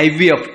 IVF,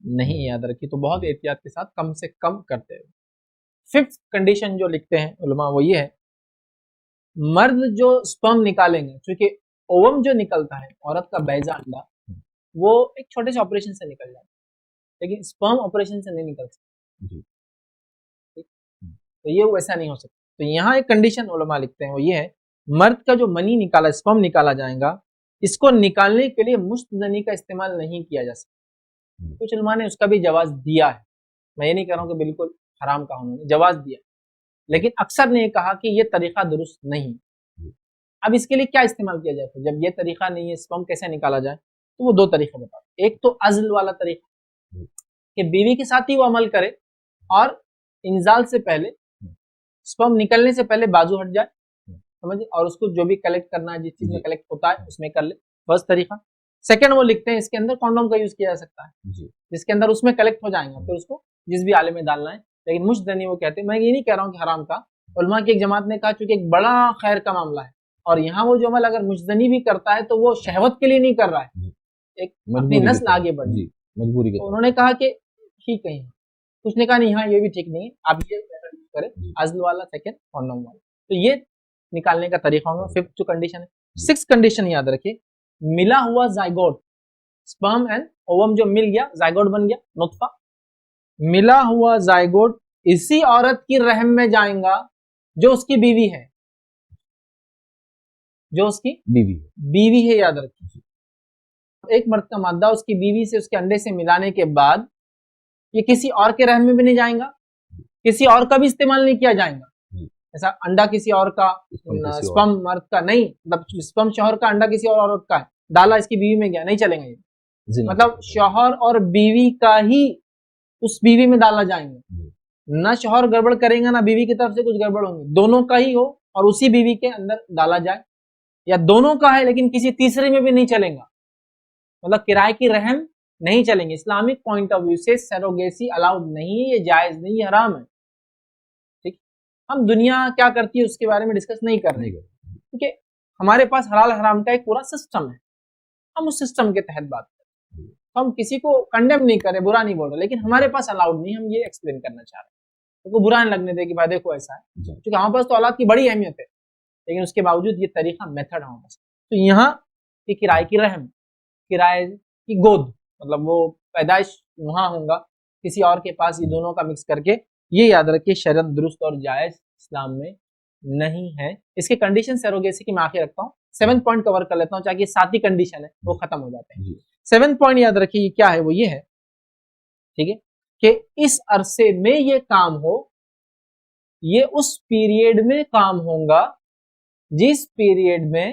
نہیں یاد رکھی، تو بہت احتیاط کے ساتھ کم سے کم کرتے ہیں. ففتھ کنڈیشن جو لکھتے ہیں علماء وہ یہ ہے، مرد جو سپرم نکالیں گے، چونکہ اووم جو نکلتا ہے عورت کا بیضہ انڈا وہ ایک چھوٹے سے آپریشن سے نکل جاتا ہے، لیکن سپرم آپریشن سے نہیں نکل سکتا. جی. تو یہ ویسا نہیں ہو سکتا. تو یہاں ایک کنڈیشن علماء لکھتے ہیں وہ یہ ہے، مرد کا جو منی نکالا سپرم نکالا جائے گا، اس کو نکالنے کے لیے مشت زنی کا استعمال نہیں کیا جا سکتا. کچھ علماء نے اس کا بھی جواز دیا ہے، میں یہ نہیں کہہ رہا ہوں کہ بالکل حرام کہا، انہوں نے جواز دیا، لیکن اکثر نے یہ کہا کہ یہ طریقہ درست نہیں. اب اس کے لیے کیا استعمال کیا جائے؟ جب یہ طریقہ نہیں ہے سپرم کیسے نکالا جائے، تو وہ دو طریقے بتا. ایک تو عزل والا طریقہ کہ بیوی کے ساتھ ہی وہ عمل کرے اور انزال سے پہلے سپرم نکلنے سے پہلے بازو ہٹ جائے، سمجھے، اور اس کو جو بھی کلیکٹ کرنا ہے جس چیز میں کلیکٹ ہوتا ہے اس میں کر لے. فرسٹ طریقہ. سیکنڈ وہ لکھتے ہیں اس کے اندر کانڈوم کا یوز کیا جا سکتا ہے، جس کے اندر اس میں کلیکٹ ہو جائیں گا، پھر اس کو جس بھی آلے میں ڈالنا ہے. لیکن مشت زنی وہ کہتے ہیں، میں یہ نہیں کہہ رہا ہوں کہ حرام کا. علماء کی ایک جماعت نے کہا چونکہ ایک بڑا خیر کا معاملہ ہے، اور یہاں وہ جو عمل اگر مشت زنی بھی کرتا ہے تو وہ شہوت کے لیے نہیں کر رہا ہے، ایک اپنی نسل آگے بڑھ جی مجبوری کے. انہوں نے کہا کہ ٹھیک ہے. کچھ نے کہا نہیں، ہاں یہ بھی ٹھیک نہیں ہے، آپ یہ کریں عزل والا، سیکنڈ کانڈوم والا. تو یہ نکالنے کا طریقہ ہوگا. ففتھ جو کنڈیشن ہے. سکس کنڈیشن یاد رکھیے، ملا ہوا زائگوٹ، سپرم اینڈ اووم جو مل گیا، زائگوٹ بن گیا نطفہ، ملا ہوا زائگوٹ اسی عورت کی رحم میں جائیں گا جو اس کی بیوی ہے، جو اس کی بیوی ہے. یاد رکھیے، ایک مرد کا مادہ اس کی بیوی سے اس کے انڈے سے ملانے کے بعد یہ کسی اور کے رحم میں بھی نہیں جائیں گا، کسی اور کا بھی استعمال نہیں کیا جائیں گا. ایسا انڈا کسی اور کا، سپرم مرد کا نہیں، مطلب سپرم شوہر کا، انڈا کسی اور عورت کا ہے، ڈالا اس کی بیوی میں گیا، نہیں چلیں گا یہ. مطلب شوہر اور بیوی کا ہی اس بیوی میں ڈالا جائیں گے، نہ شوہر گڑبڑ کریں گا نہ بیوی کی طرف سے کچھ گڑبڑ ہوں گے، دونوں کا ہی ہو اور اسی بیوی کے اندر ڈالا جائے، یا دونوں کا ہے لیکن کسی تیسرے میں بھی نہیں چلیں گا. مطلب کرائے کی رحم نہیں چلیں گے. اسلامک پوائنٹ آف ویو سے سیروگیسی الاؤڈ نہیں ہے، یہ جائز نہیں، یہ حرام ہے. ٹھیک، ہم دنیا کیا کرتی ہے اس کے بارے میں ڈسکس نہیں کر رہے، کیونکہ ہمارے پاس حلال حرام کا ایک پورا سسٹم ہے، ہم اس سسٹم کے تحت بات کریں. ہم کسی کو کنڈیم نہیں کر رہے، برا نہیں بول رہے، لیکن ہمارے پاس الاؤڈ نہیں، ہم یہ ایکسپلین کرنا چاہ رہے ہیں کو برا نہیں لگنے دے کہ بھائی دیکھو ایسا ہے، کیونکہ ہمارے پاس تو اولاد کی بڑی اہمیت ہے، لیکن اس کے باوجود یہ طریقہ میتھڈ ہمارے پاس. تو یہاں کی کرائے کی رحم، کرائے کی گود، مطلب وہ پیدائش وہاں ہوگا کسی اور کے پاس، یہ دونوں کا مکس کر کے، یہ یاد رکھیے شرعن درست اور جائز اسلام میں نہیں ہے. اس کے کنڈیشن سیروگیسی کی میں آخر رکھتا ہوں، 7 پوائنٹ کور کر لیتا ہوں تاکہ 7 کنڈیشن ہے وہ ختم ہو جاتے ہیں. 7 پوائنٹ یاد رکھیے یہ کیا ہے، وہ یہ ہے، ٹھیک ہے، کہ اس عرصے میں یہ کام ہو، یہ اس پیریڈ میں کام ہوگا جس پیریڈ میں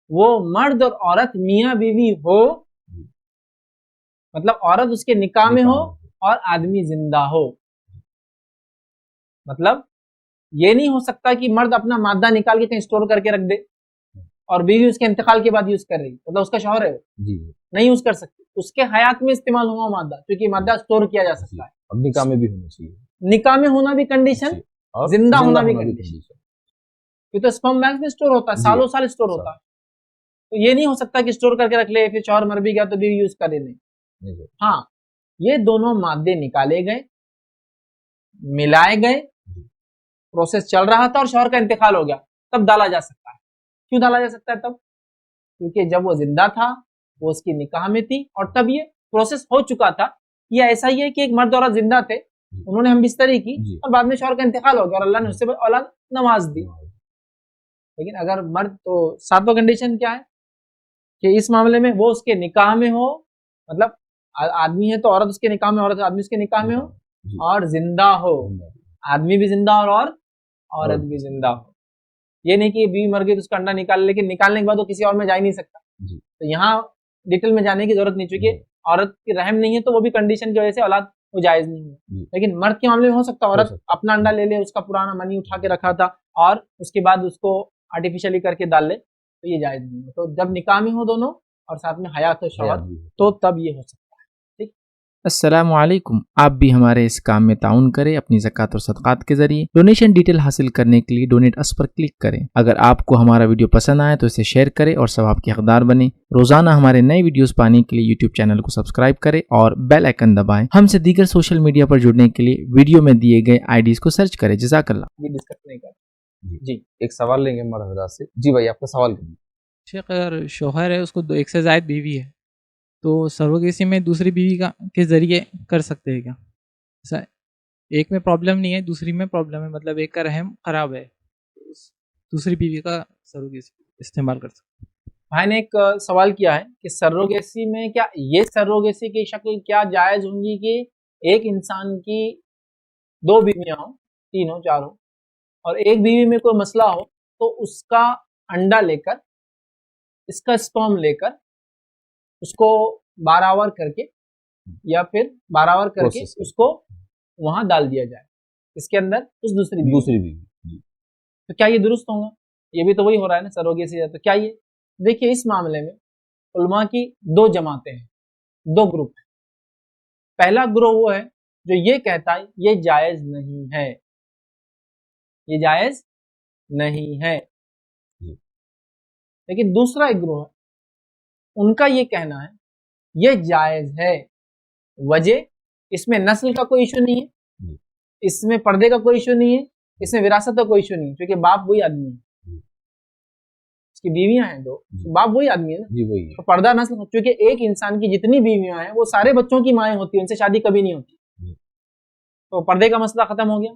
وہ مرد اور عورت میاں بیوی ہو، مطلب عورت اس کے نکاح میں ہو اور آدمی زندہ ہو. مطلب یہ نہیں ہو سکتا کہ مرد اپنا مادہ نکال کے کہیں اسٹور کر کے رکھ دے اور بیوی اس کے انتقال کے بعد یوز کر رہی، مطلب اس کا شوہر ہے، نہیں یوز کر سکتی. اس کے حیات میں استعمال ہوا مادہ، کیونکہ مادہ اسٹور کیا جا سکتا ہے. نکاح میں بھی ہونا چاہیے، نکاح میں ہونا بھی کنڈیشن، زندہ ہونا بھی کنڈیشن، کیونکہ اسپرم بینک میں اسٹور ہوتا ہے، سالوں سال اسٹور ہوتا ہے. تو یہ نہیں ہو سکتا کہ اسٹور کر کے رکھ لے پھر شوہر مر بھی گیا تو بیوی یوز کرے نہیں. ہاں، یہ دونوں مادے نکالے گئے، ملائے گئے، پروسیس چل رہا تھا اور شوہر کا انتقال ہو گیا، تب ڈالا جا سکتا ہے. کیوں ڈالا جا سکتا ہے تب؟ کیونکہ جب وہ زندہ تھا، وہ اس کی نکاح میں تھی، اور تب یہ پروسیس ہو چکا تھا. یہ ایسا ہی ہے کہ ایک مرد عورت زندہ تھے، انہوں نے ہم بستری کی اور بعد میں شوہر کا انتقال ہو گیا اور اللہ نے اس سے اولاد نواز دی. لیکن اگر مرد، تو 7واں کنڈیشن کیا ہے کہ اس معاملے میں وہ اس کے نکاح میں ہو، مطلب آدمی ہے تو عورت اس کے نکاح میں، عورت آدمی اس کے نکاح میں ہو اور زندہ ہو، آدمی بھی زندہ اور عورت بھی زندہ ہو. یہ نہیں کہ بیوی مر گئی تو اس کا انڈا نکال، لیکن نکالنے کے بعد وہ کسی اور میں جا ہی نہیں سکتا. تو یہاں ڈیٹیل میں جانے کی ضرورت نہیں، چونکہ عورت کی رحم نہیں ہے تو وہ بھی کنڈیشن کی وجہ سے اولاد وہ جائز نہیں ہے. لیکن مرد کے معاملے میں ہو سکتا، عورت اپنا انڈا لے لے، اس کا پرانا منی اٹھا کے رکھا تھا اور اس کے بعد اس کو آرٹیفیشلی کر کے ڈال لے، تو یہ جائز نہیں ہے. تو جب نکاح میں ہو دونوں اور ساتھ میں حیات ہو شوہر، تو تب یہ ہو سکتا ہے. ٹھیک، السلام علیکم. آپ بھی ہمارے اس کام میں تعاون کریں اپنی زکوٰۃ اور صدقات کے ذریعے. ڈونیشن ڈیٹیل حاصل کرنے کے لیے ڈونیٹ اس پر کلک کریں. اگر آپ کو ہمارا ویڈیو پسند آئے تو اسے شیئر کریں اور ثواب کے حقدار بنیں. روزانہ ہمارے نئے ویڈیوز پانے کے لیے یوٹیوب چینل کو سبسکرائب کریں اور بیل آئیکن دبائیں. ہم سے دیگر سوشل میڈیا پر جڑنے کے لیے ویڈیو میں دیے گئے آئی ڈیز کو سرچ کریں. جزاک اللہ. یہ ڈسکس نہیں کرتے. جی ایک سوال لیں گے ہمارے حضرات سے. جی بھائی آپ کا سوال کریے. شیخ اگر شوہر ہے اس کو ایک سے زائد بیوی ہے تو سروگیسی میں دوسری بیوی کے ذریعے کر سکتے ہیں کیا؟ ایسا ایک میں پرابلم نہیں ہے دوسری میں پرابلم ہے، مطلب ایک کا رحم خراب ہے دوسری بیوی کا سروگیسی استعمال کر سکتے ہیں. بھائی نے ایک سوال کیا ہے کہ سروگیسی میں کیا یہ سروگیسی کی شکل کیا جائز ہوں گی کہ ایک انسان کی دو بیویاں ہوں، تین ہوں، چار ہوں، اور ایک بیوی میں کوئی مسئلہ ہو تو اس کا انڈا لے کر، اس کا اسپرم لے کر اس کو باراور کر کے یا پھر باراور کر کے اس کو وہاں ڈال دیا جائے اس کے اندر اس دوسری بیوی. تو کیا یہ درست ہوگا؟ یہ بھی تو وہی ہو رہا ہے نا سروگیسی. تو کیا یہ دیکھیے اس معاملے میں علماء کی دو جماعتیں ہیں، دو گروپ ہیں. پہلا گروہ وہ ہے جو یہ کہتا ہے یہ جائز نہیں ہے، یہ جائز نہیں ہے. لیکن دوسرا ایک گروہ ہے ان کا یہ کہنا ہے یہ جائز ہے. وجہ اس میں نسل کا کوئی ایشو نہیں ہے، اس میں پردے کا کوئی ایشو نہیں ہے، اس میں وراثت کا کوئی ایشو نہیں ہے، کیونکہ باپ وہی آدمی ہے، اس کی بیویاں ہیں دو، باپ وہی آدمی ہے نا. تو پردہ نسل، کیونکہ ایک انسان کی جتنی بیویاں ہیں وہ سارے بچوں کی مائیں ہوتی ہیں، ان سے شادی کبھی نہیں ہوتی. تو پردے کا مسئلہ ختم ہو گیا،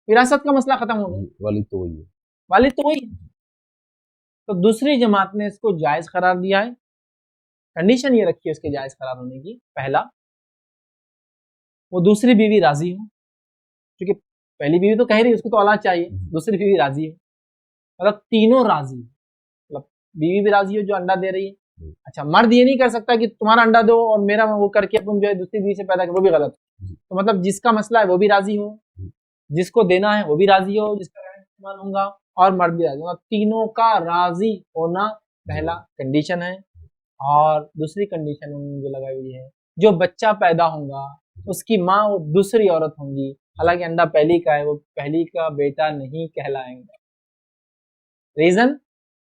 وراثت کا مسئلہ ختم ہو گیا، والد تو وہی ہے. تو دوسری جماعت نے اس کو جائز قرار دیا ہے. کنڈیشن یہ رکھی ہے اس کے جائز قرار ہونے کی، پہلا وہ دوسری بیوی راضی ہو، کیونکہ پہلی بیوی تو کہہ رہی ہے اس کو تو اولاد چاہیے، دوسری بیوی راضی ہو، مطلب تینوں راضی ہو، مطلب بیوی بھی راضی ہو جو انڈا دے رہی ہے. اچھا مرد یہ نہیں کر سکتا کہ تمہارا انڈا دو اور میرا وہ کر کے اپن جو ہے دوسری بیوی سے پیدا کر، وہ بھی غلط ہے. تو مطلب جس کا مسئلہ ہے وہ بھی راضی ہو، جس کو دینا ہے وہ بھی راضی ہو، جس کا استعمال ہوگا اور مرد بھی راضی ہوگا. تینوں کا راضی ہونا پہلا کنڈیشن ہے. اور دوسری کنڈیشن انہوں نے جو لگائی ہوئی ہے جو بچہ پیدا ہوگا اس کی ماں وہ دوسری عورت ہوں گی، حالانکہ انڈا پہلی کا ہے، وہ پہلی کا بیٹا نہیں کہلائیں گا. ریزن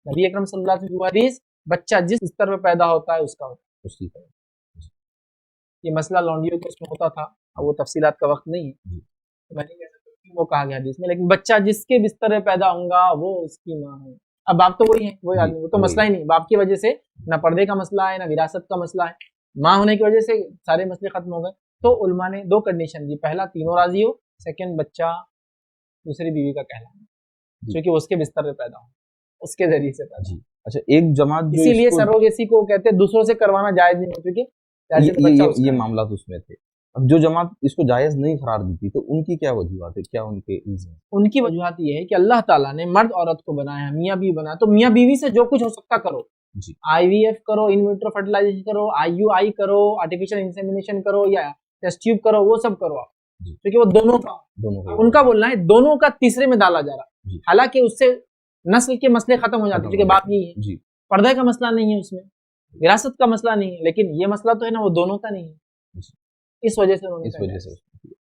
نبی اکرم صلی اللہ علیہ وسلم کی حدیث، بچہ جس بستر پہ پیدا ہوتا ہے اس کا ہوتا ہے اسی طرح. یہ مسئلہ لونڈیوں کے اس میں ہوتا تھا، اب وہ تفصیلات کا وقت نہیں ہے، میں نہیں کہہ سکتا وہ کہا گیا حدیث میں، لیکن بچہ جس کے بستر پہ پیدا ہوگا وہ اس کی ماں ہے. اب باپ تو وہی ہے، وہی آدمی، وہ تو مسئلہ ہی نہیں. باپ کی وجہ سے نہ پردے کا مسئلہ ہے نہ وراثت کا مسئلہ ہے، ماں ہونے کی وجہ سے سارے مسئلے ختم ہو گئے. تو علماء نے دو کنڈیشن دی، پہلا تینوں راضی ہو، سیکنڈ بچہ دوسری بیوی کا کہلانا، کیونکہ وہ اس کے بستر پہ پیدا ہو، اس کے ذریعے سے پیدا. اچھا ایک جماعت اسی لیے سروگیسی کو کہتے ہیں دوسروں سے کروانا جائز نہیں ہے، کیونکہ یہ معاملات اس میں تھے. اب جو جماعت اس کو جائز نہیں قرار دی تھی تو ان کی کیا وجوہات ہے، کیا ان کے ان کی وجوہات یہ ہے کہ اللہ تعالیٰ نے مرد عورت کو بنایا ہے، میاں بیوی بنایا، تو میاں بیوی سے جو کچھ ہو سکتا کرو. آئی وی ایف کرو، ان ویٹرو فرٹیلائزیشن کرو، آئی یو آئی کرو، آرٹیفیشل انسیمینیشن کرو یا ٹیسٹ ٹیوب کرو، وہ سب کرو آپ، کیونکہ وہ دونوں کا ان کا بولنا ہے، دونوں کا تیسرے میں ڈالا جا رہا. حالانکہ اس سے نسل کے مسئلے ختم ہو جاتے ہیں، کیونکہ بات یہی ہے پردے کا مسئلہ نہیں ہے، اس میں وراثت کا مسئلہ نہیں ہے، لیکن یہ مسئلہ تو ہے نا وہ دونوں کا نہیں ہے. اس وجہ سے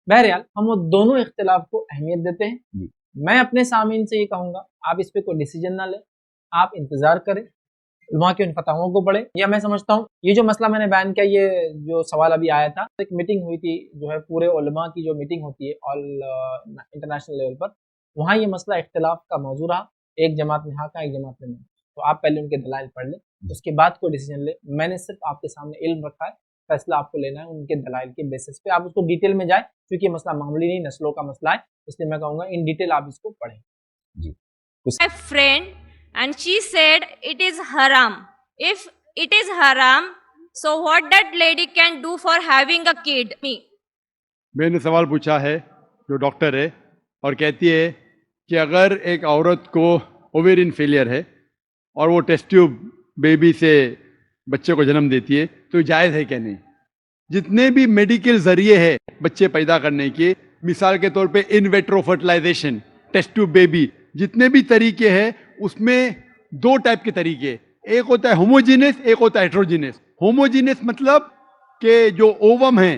بہرحال ہم وہ دونوں اختلاف کو اہمیت دیتے ہیں. میں اپنے سامعین سے یہ کہوں گا آپ اس پہ کوئی ڈیسیجن نہ لیں، آپ انتظار کریں، علماء کے ان فتاووں کو پڑھیں. یا میں سمجھتا ہوں یہ جو مسئلہ میں نے بیان کیا، یہ جو سوال ابھی آیا تھا، ایک میٹنگ ہوئی تھی جو ہے پورے علماء کی جو میٹنگ ہوتی ہے آل انٹرنیشنل لیول پر، وہاں یہ مسئلہ اختلاف کا موضوع رہا. ایک جماعت نے ہاں کہا، ایک جماعت نے نہیں. تو آپ پہلے ان کے دلائل پڑھ لیں، اس کے بعد کوئی ڈیسیجن لیں. میں نے صرف آپ کے سامنے علم رکھا ہے، فیصلہ آپ کو لینا ہے ان کے دلائل کے بیسس پہ. آپ اس کو ڈیٹیل میں جائیں، کیونکہ یہ مسئلہ معمولی نہیں، نسلوں کا مسئلہ ہے، اس لیے میں کہوں گا ان ڈیٹیل آپ اس کو پڑھیں. جی My friend and she said it is haram. If it is haram, so what that lady can do for having a kid? Me. میں نے سوال پوچھا ہے جو ڈاکٹر ہے اور کہتی ہے کہ اگر ایک عورت کو اوویرین فیلئر ہے اور وہ ٹیسٹ ٹیوب بیبی سے بچے کو جنم دیتی ہے تو جائز ہے کہ نہیں. جتنے بھی میڈیکل ذریعے ہیں بچے پیدا کرنے کے، مثال کے طور پہ in vitro fertilization, test tube baby, جتنے بھی طریقے ہیں اس میں دو ٹائپ کے طریقے، ایک ہوتا ہے ہوموجینس، ایک ہوتا ہے ہیٹروجینس. ہوموجینس مطلب کہ جو اووم ہیں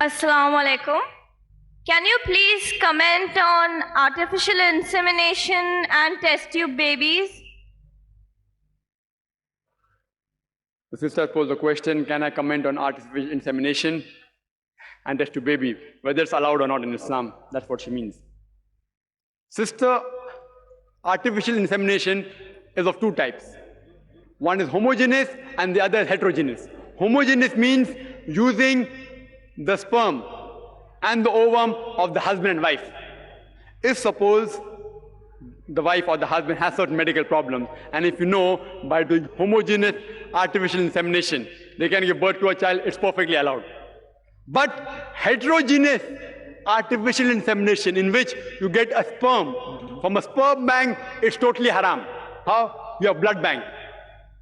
Assalamu alaikum. Can you please comment on artificial insemination and test tube babies? The sister posed the question, can I comment on artificial insemination and test tube baby, whether it's allowed or not in Islam? That's what she means. Sister, artificial insemination is of two types. One is homogeneous and the other is heterogeneous. Homogeneous means using the sperm and the ovum of the husband and wife. If suppose the wife or the husband has certain medical problems, and if you know by doing homogeneous artificial insemination they can give birth to a child, it's perfectly allowed. But heterogeneous artificial insemination, in which you get a sperm from a sperm bank, it's totally haram. How? You have blood bank.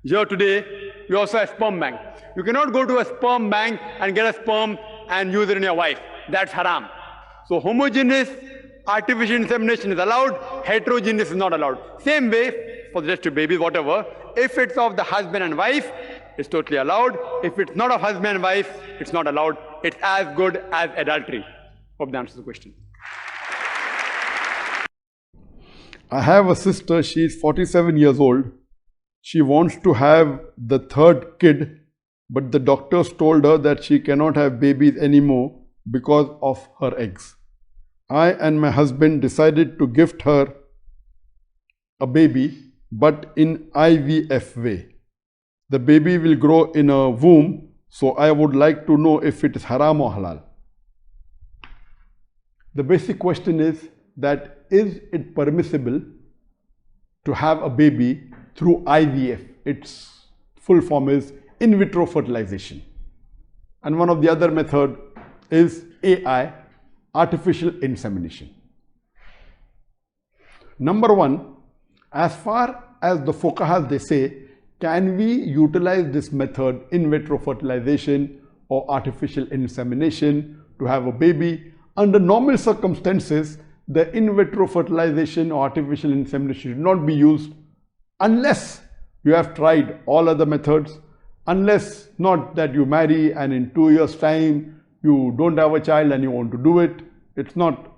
Here today you also have sperm bank. You cannot go to a sperm bank and get a sperm and use it in your wife. That's haram. So homogeneous artificial insemination is allowed, heterogeneous is not allowed. Same way for the test tube babies, whatever. If it's of the husband and wife, it's totally allowed. If it's not of husband and wife, it's not allowed. It's as good as adultery. Hope that answers the question. I have a sister, she is 47 years old. She wants to have the third kid, but the doctors told her that she cannot have babies anymore because of her eggs. I and my husband decided to gift her a baby, but in IVF way. The baby will grow in a womb, so I would like to know if it is haram or halal. The basic question is that is it permissible to have a baby through IVF? Its full form is in vitro fertilization. And one of the other method is AI, artificial insemination. Number one, as far as the fuqahas they say, can we utilize this method, in vitro fertilization or artificial insemination, to have a baby? Under normal circumstances, the in vitro fertilization or artificial insemination should not be used unless you have tried all other methods, unless not that you marry and in 2 years' time you don't have a child and you want to do it. It's not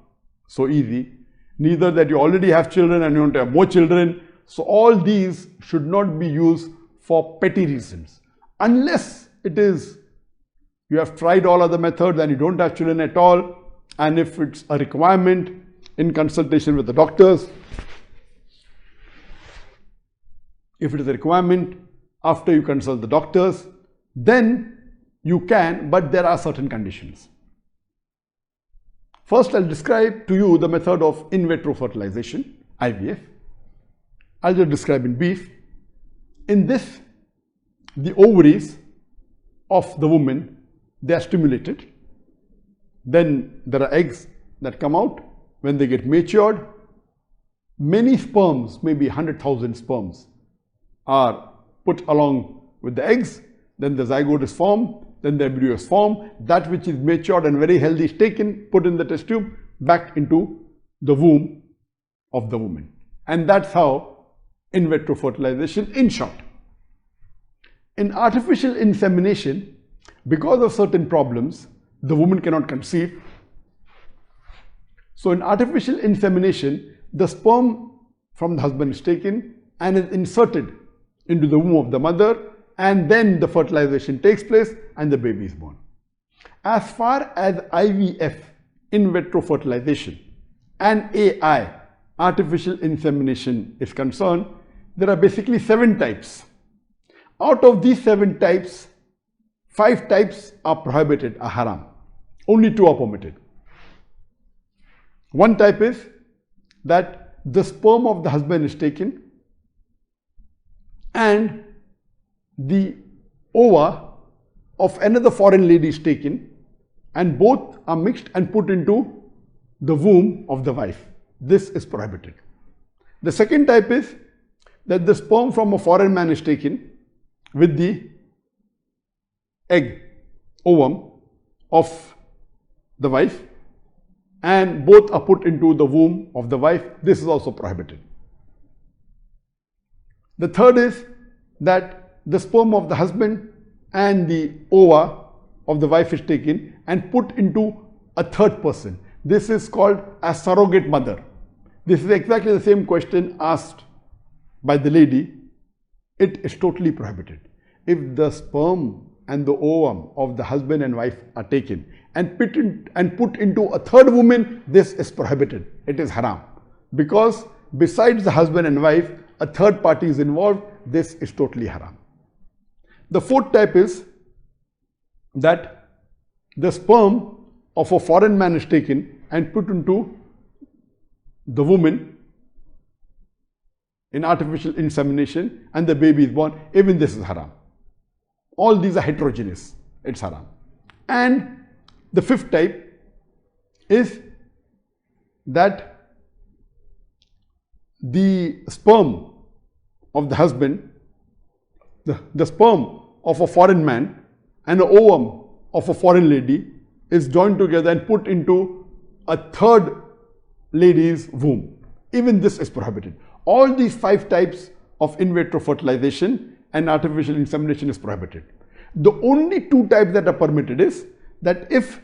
so easy. Neither that you already have children and you want to have more children. So all these should not be used for petty reasons. Unless it is you have tried all other methods and you don't have children at all, and if it's a requirement in consultation with the doctors, if it is a requirement after you consult the doctors, then you can, but there are certain conditions. First, I'll describe to you the method of in vitro fertilization, IVF. I'll just describe in brief. In this, the ovaries of the woman, they are stimulated. Then there are eggs that come out. When they get matured, many sperms, maybe 100,000 sperms, are put along with the eggs. Then the zygote is formed, then the embryo is formed. That which is matured and very healthy is taken, put in the test tube, back into the womb of the woman. And that's how in vitro fertilization, in short. In artificial insemination, because of certain problems, the woman cannot conceive. So in artificial insemination, the sperm from the husband is taken and is inserted into the womb of the mother, and then the fertilization takes place and the baby is born. As far as IVF, in vitro fertilization, and AI, artificial insemination, is concerned, there are basically 7 types. Out of these 7 types, 5 types are prohibited, are haram. Only 2 are permitted. One type is that the sperm of the husband is taken and the ova of another foreign lady is taken, and both are mixed and put into the womb of the wife. This is prohibited. The second type is that the sperm from a foreign man is taken with the egg, ovum of the wife, and both are put into the womb of the wife. This is also prohibited. The third is that the sperm of the husband and the ova of the wife is taken and put into a third person. This is called a surrogate mother. This is exactly the same question asked by the lady. It is totally prohibited. If the sperm and the ovum of the husband and wife are taken and put into a third woman, this is prohibited. It is haram. Because besides the husband and wife, a third party is involved. This is totally haram. The fourth type is that the sperm of a foreign man is taken and put into the woman in artificial insemination and the baby is born. Even this is haram. All these are heterogeneous. It's haram. And the fifth type is that the sperm of the husband, the sperm of a foreign man and the ovum of a foreign lady is joined together and put into a third lady's womb. Even this is prohibited. All these 5 types of in vitro fertilization and artificial insemination is prohibited. The only 2 types that are permitted is that if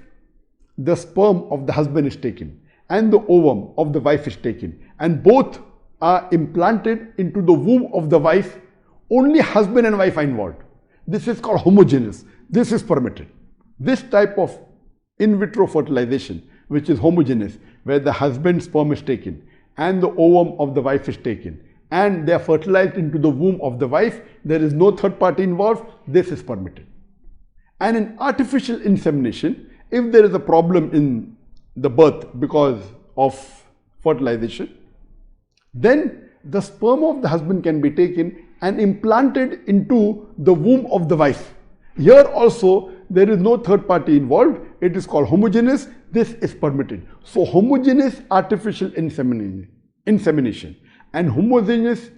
the sperm of the husband is taken and the ovum of the wife is taken and both are implanted into the womb of the wife, only husband and wife are involved. This is called homogeneous. This is permitted. This type of in vitro fertilization, which is homogeneous, where the husband's sperm is taken and the ovum of the wife is taken and they are fertilized into the womb of the wife, there is no third party involved, this is permitted. And in artificial insemination, if there is a problem in the birth because of fertilization, then the sperm of the husband can be taken and implanted into the womb of the wife. Here also there is no third party involved. It is called homogeneous. This is permitted. So homogeneous artificial insemination and homogeneous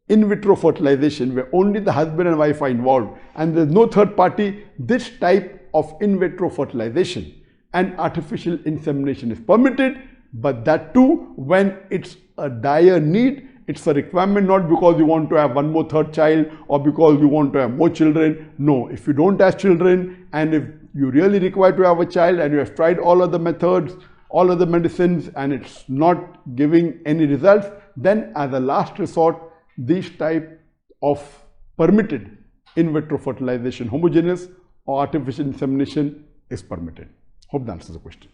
in vitro fertilization, where only the husband and wife are involved and there is no third party, this type of in vitro fertilization and artificial insemination is permitted, but that too when it's a dire need. It's a requirement, not because you want to have one more third child or because you want to have more children. No, if you don't have children and if you really require to have a child and you have tried all other methods, all other medicines and it's not giving any results, then as a last resort, this type of permitted in vitro fertilization, homogeneous or artificial insemination is permitted. Hope that answers the question.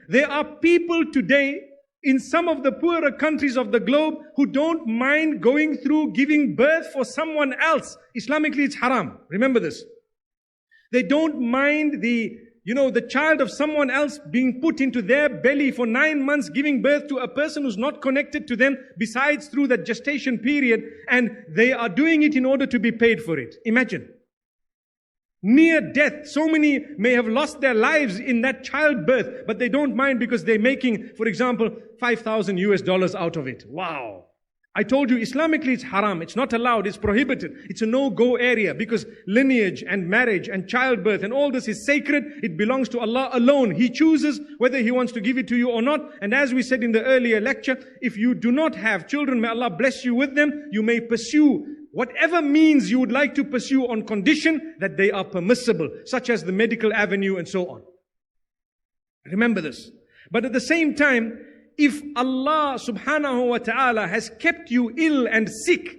There are people today in some of the poorer countries of the globe who don't mind going through giving birth for someone else. Islamically, it's haram. Remember this. They don't mind the child of someone else being put into their belly for 9 months, giving birth to a person who's not connected to them besides through that gestation period, and they are doing it in order to be paid for it. Imagine. Near death. So many may have lost their lives in that childbirth, but they don't mind because they're making, for example, $5,000 out of it. Wow. I told you, Islamically it's haram. It's not allowed. It's prohibited. It's a no-go area because lineage and marriage and childbirth and all this is sacred. It belongs to Allah alone. He chooses whether He wants to give it to you or not. And as we said in the earlier lecture, if you do not have children, may Allah bless you with them, you may pursue whatever means you would like to pursue on condition that they are permissible, such as the medical avenue and so on. Remember this. But at the same time, if Allah subhanahu wa ta'ala has kept you ill and sick,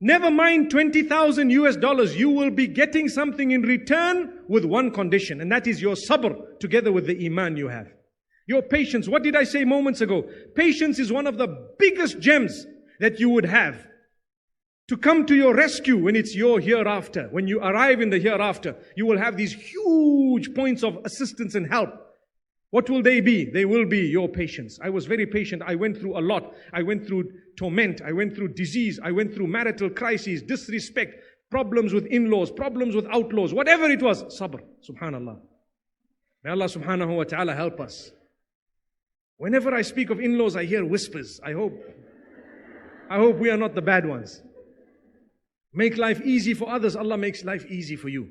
never mind $20,000, you will be getting something in return with one condition, and that is your sabr together with the iman you have. Your patience. What did I say moments ago? Patience is one of the biggest gems that you would have to come to your rescue when it's your hereafter. When you arrive in the hereafter, you will have these huge points of assistance and help. What will they be? They will be your patients. I was very patient. I went through a lot. I went through torment. I went through disease. I went through marital crises, disrespect, problems with in-laws, problems with outlaws, whatever it was. Sabr. Subhanallah. May Allah subhanahu wa ta'ala help us. Whenever I speak of in-laws, I hear whispers. I hope we are not the bad ones. Make life easy for others, Allah makes life easy for you.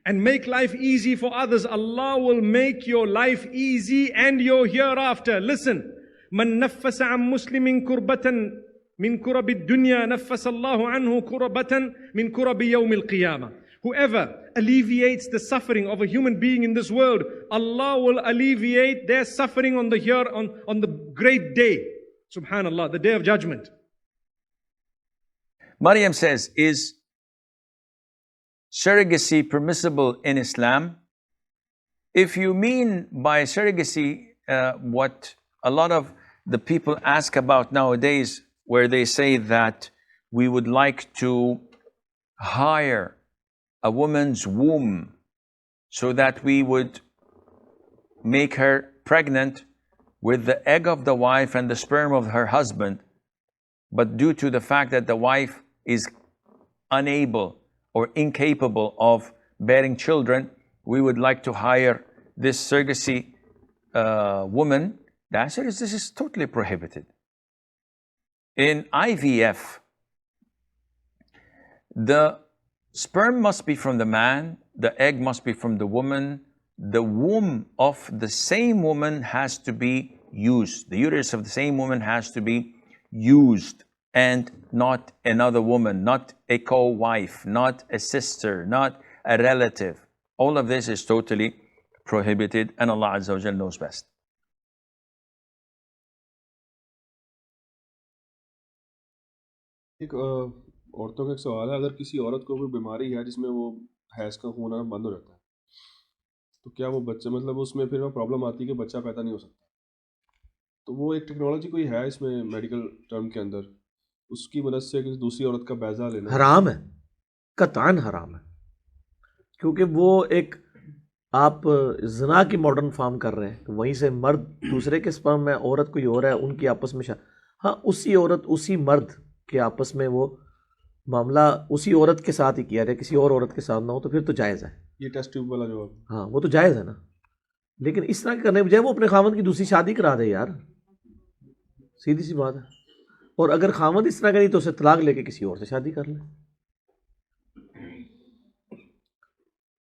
And make life easy for others, Allah will make your life easy and your hereafter. Listen, من نفس عن مسلم كربة من كرب الدنيا نفس الله عنه كربة من كرب يوم القيامة. Whoever alleviates the suffering of a human being in this world, Allah will alleviate their suffering on the great day. Subhanallah, the day of judgment. Maryam says, is surrogacy permissible in Islam? If you mean by surrogacy what a lot of the people ask about nowadays, where they say that we would like to hire a woman's womb so that we would make her pregnant with the egg of the wife and the sperm of her husband, but due to the fact that the wife is unable or incapable of bearing children, we would like to hire this surrogacy woman. The answer is this is totally prohibited. In IVF, the sperm must be from the man, the egg must be from the woman, the womb of the same woman has to be used. The uterus of the same woman has to be used, and not another woman, not a co-wife, not a sister, not a relative. All of this is totally prohibited, and Allah Azza wa Jalla knows best. ایک عورتوں کا ایک سوال ہے، اگر کسی عورت کو کوئی بیماری ہے جس میں وہ حیض کا خون آنا بند ہو جاتا ہے تو کیا وہ بچہ مطلب اس میں پھر وہ پرابلم آتی ہے کہ بچہ پیدا نہیں ہو سکتا، تو وہ ایک ٹیکنالوجی کوئی ہے اس میں میڈیکل ٹرم کے اندر، اس کی مدد سے کسی دوسری عورت کا بیضا لینا حرام ہے، قطعاً حرام ہے، کیونکہ وہ ایک آپ زنا کی ماڈرن فارم کر رہے ہیں، وہیں سے مرد دوسرے کے سپرم میں عورت کوئی اور ہے، ان کی آپس میں ہاں اسی عورت اسی مرد کے آپس میں وہ معاملہ اسی عورت کے ساتھ ہی کیا جائے، کسی اور عورت کے ساتھ نہ ہو تو پھر تو جائز ہے، یہ ٹیسٹ ٹیوب والا جواب، ہاں وہ تو جائز ہے نا، لیکن اس طرح کرنے بجائے وہ اپنے خاوند کی دوسری شادی کرا دے یار، سیدھی سی بات ہے، اور اگر خاوند اس طرح کری تو اسے طلاق لے کے کسی اور سے شادی کر لیں۔